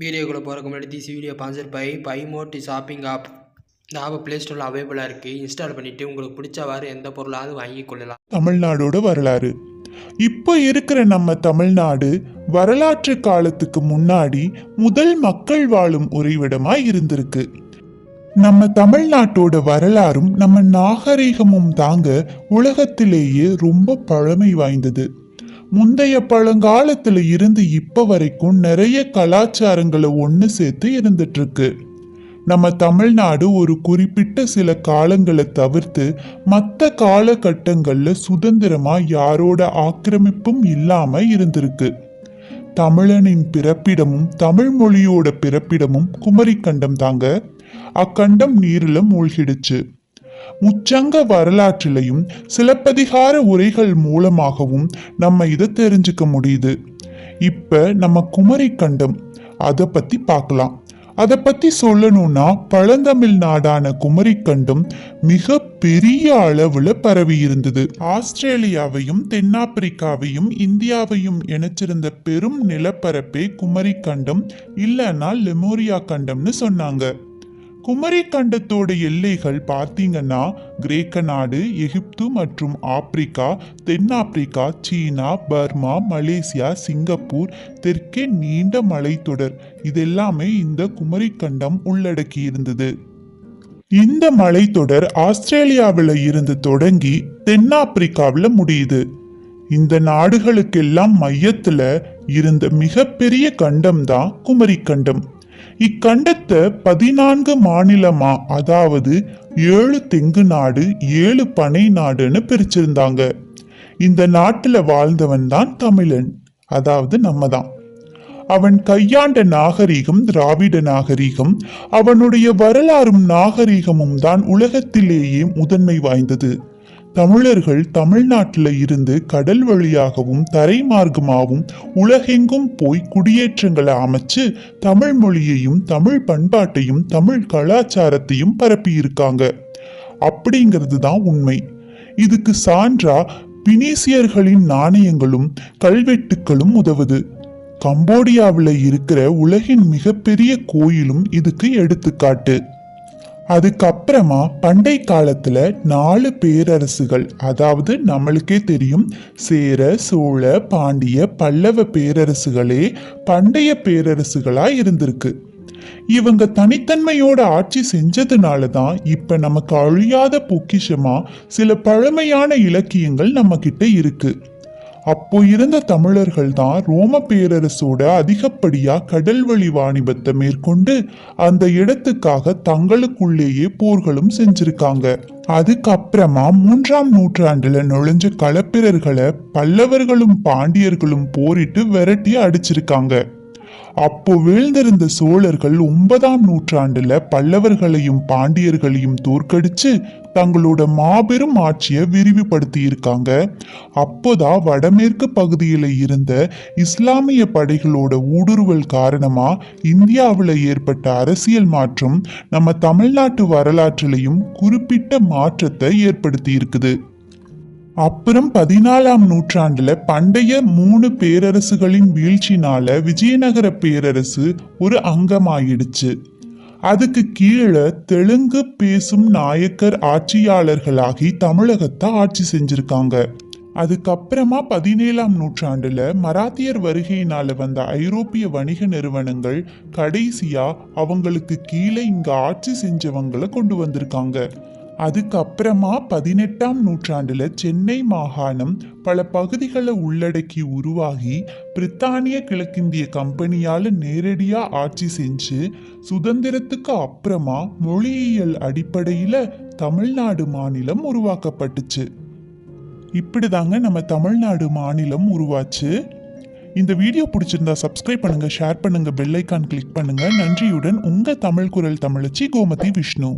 வீடியோக்குள்ளே போகிறதுக்கு முன்னாடி this video sponsor by Mod shopping app. இந்த ஆப் ப்ளே ஸ்டோரில் அவைலபிளாக இருக்குது. இன்ஸ்டால் பண்ணிவிட்டு உங்களுக்கு பிடிச்சவாறு எந்த பொருளாவது வாங்கி கொள்ளலாம். தமிழ்நாடோட வரலாறு. இப்போ இருக்கிற நம்ம தமிழ்நாடு வரலாற்று காலத்துக்கு முன்னாடி முதல் மக்கள் வாழும் உறைவிடமா இருந்திருக்கு. நம்ம தமிழ்நாட்டோட வரலாறும் நம்ம நாகரிகமும் தாங்க உலகத்திலேயே ரொம்ப பழமை வாய்ந்தது. முந்தைய பழங்காலத்துல இருந்து இப்ப வரைக்கும் நிறைய கலாச்சாரங்களை ஒன்று சேர்த்து இருந்துட்டு இருக்கு. நம்ம தமிழ்நாடு ஒரு குறிப்பிட்ட சில காலங்களை தவிர்த்து மற்ற காலகட்டங்கள்ல சுதந்திரமா யாரோட ஆக்கிரமிப்பும் இல்லாம இருந்திருக்கு. தமிழனின் பிறப்பிடமும் தமிழ் மொழியோட பிறப்பிடமும் குமரிக்கண்டம் தாங்க. அக்கண்டம் நீரில மூழ்கிடுச்சு. முச்சங்க வரலாற்றிலையும் சிலப்பதிகார உரைகள் மூலமாகவும் நம்ம இதை தெரிஞ்சுக்க முடியுது. இப்ப நம்ம குமரிக்கண்டம் அதை பத்தி பார்க்கலாம். அதை பத்தி சொல்லணும்னா பழந்தமிழ் நாடான குமரிக்கண்டம் மிக பெரிய அளவுல பரவி இருந்தது. ஆஸ்திரேலியாவையும் தென்னாப்பிரிக்காவையும் இந்தியாவையும் இணைச்சிருந்த பெரும் நிலப்பரப்பே குமரிக்கண்டம் இல்லைன்னா லெமோரியா கண்டம்னு சொன்னாங்க. குமரிக்கண்டத்தோட எல்லைகள் பார்த்தீங்கன்னா கிரேக்க நாடு, எகிப்து மற்றும் ஆப்பிரிக்கா, தென்னாப்பிரிக்கா, சீனா, பர்மா, மலேசியா, சிங்கப்பூர், தெற்கே நீண்ட மலைத்தொடர் இதெல்லாமே இந்த குமரிக்கண்டம் உள்ளடக்கி இருந்தது. இந்த மலைத்தொடர் ஆஸ்திரேலியாவில் இருந்து தொடங்கி தென்னாப்பிரிக்காவில் முடியுது. இந்த நாடுகளுக்கெல்லாம் மையத்துல இருந்த மிகப்பெரிய கண்டம் தான் குமரிக்கண்டம். இக்கண்டத்தை 14 மாநிலமா, அதாவது 7 தெங்கு நாடு, 7 பனை நாடுன்னு பிரிச்சிருந்தாங்க. இந்த நாட்டுல வாழ்ந்தவன் தான் தமிழன், அதாவது நம்ம தான். அவன் கையாண்ட நாகரிகம் திராவிட நாகரிகம். அவனுடைய வரலாறும் நாகரிகமும் தான் உலகத்திலேயே முதன்மை வாய்ந்தது. தமிழர்கள் தமிழ்நாட்டில் இருந்து கடல் வழியாகவும் தரை மார்க்கமாகவும் உலகெங்கும் போய் குடியேற்றங்களை அமைச்சு தமிழ் மொழியையும் தமிழ் பண்பாட்டையும் தமிழ் கலாச்சாரத்தையும் பரப்பி இருக்காங்க. அப்படிங்கிறது தான் உண்மை. இதுக்கு சான்றா பினீசியர்களின் நாணயங்களும் கல்வெட்டுக்களும் உதவுது. கம்போடியாவில் இருக்கிற உலகின் மிகப்பெரிய கோயிலும் இதுக்கு எடுத்துக்காட்டு. அதுக்கப்புறமா பண்டை காலத்துல 4 பேரரசுகள், அதாவது நம்மளுக்கே தெரியும் சேர, சோழ, பாண்டிய, பல்லவ பேரரசுகளே பண்டைய பேரரசுகளா இருந்திருக்கு. இவங்க தனித்தன்மையோட ஆட்சி செஞ்சதுனால தான் இப்ப நமக்கு அழியாத பொக்கிஷமா சில பழமையான இலக்கியங்கள் நம்ம கிட்ட இருக்கு. அப்போ இருந்த தமிழர்கள் தான் ரோம பேரரசோட அதிகப்படியா கடல் வழி வாணிபத்தை மேற்கொண்டு அந்த இடத்துக்காக தங்களுக்குள்ளேயே போர்களும் செஞ்சிருக்காங்க. அதுக்கப்புறமா 3ஆம் நூற்றாண்டுல நுழைஞ்ச களப்பிரர்களை பல்லவர்களும் பாண்டியர்களும் போரிட்டு விரட்டி அடிச்சிருக்காங்க. அப்போ வீழ்ந்திருந்த சோழர்கள் 9ஆம் நூற்றாண்டுல பல்லவர்களையும் பாண்டியர்களையும் தோற்கடிச்சு தங்களோட மாபெரும் ஆட்சியை விரிவுபடுத்தி இருக்காங்க. அப்போதான் வடமேற்கு பகுதியில இருந்த இஸ்லாமிய படைகளோட ஊடுருவல் காரணமா இந்தியாவில் ஏற்பட்ட அரசியல் மாற்றம் நம்ம தமிழ்நாட்டு வரலாற்றிலையும் குறிப்பிட்ட மாற்றத்தை ஏற்படுத்தி இருக்குது. அப்புறம் 14ஆம் நூற்றாண்டுல பண்டைய 3 பேரரசுகளின் வீழ்ச்சினால விஜயநகர பேரரசு ஒரு அங்கமாயிடுச்சு. அதுக்கு கீழே தெலுங்கு பேசும் நாயக்கர் ஆட்சியாளர்களாகி தமிழகத்தை ஆட்சி செஞ்சிருக்காங்க. அதுக்கப்புறமா 17ஆம் நூற்றாண்டுல மராத்தியர் வருகையினால வந்த ஐரோப்பிய வணிக நிறுவனங்கள் கடைசியா அவங்களுக்கு கீழே இங்க ஆட்சி செஞ்சவங்களை கொண்டு வந்திருக்காங்க. அதுக்கப்புறமா 18ஆம் நூற்றாண்டுல சென்னை மாகாணம் பல பகுதிகளை உள்ளடக்கி உருவாகி பிரித்தானிய கிழக்கிந்திய கம்பெனியால நேரடியா ஆட்சி செஞ்சு சுதந்திரத்துக்கு அப்புறமா மொழியியல் அடிப்படையில தமிழ்நாடு மாநிலம் உருவாக்கப்பட்டுச்சு. இப்படிதாங்க நம்ம தமிழ்நாடு மாநிலம் உருவாச்சு. இந்த வீடியோ பிடிச்சிருந்தா சப்ஸ்கிரைப் பண்ணுங்க, ஷேர் பண்ணுங்க, பெல் ஐக்கான் கிளிக் பண்ணுங்க. நன்றியுடன் உங்க தமிழ் குரல் தமிழச்சி கோமதி விஷ்ணு.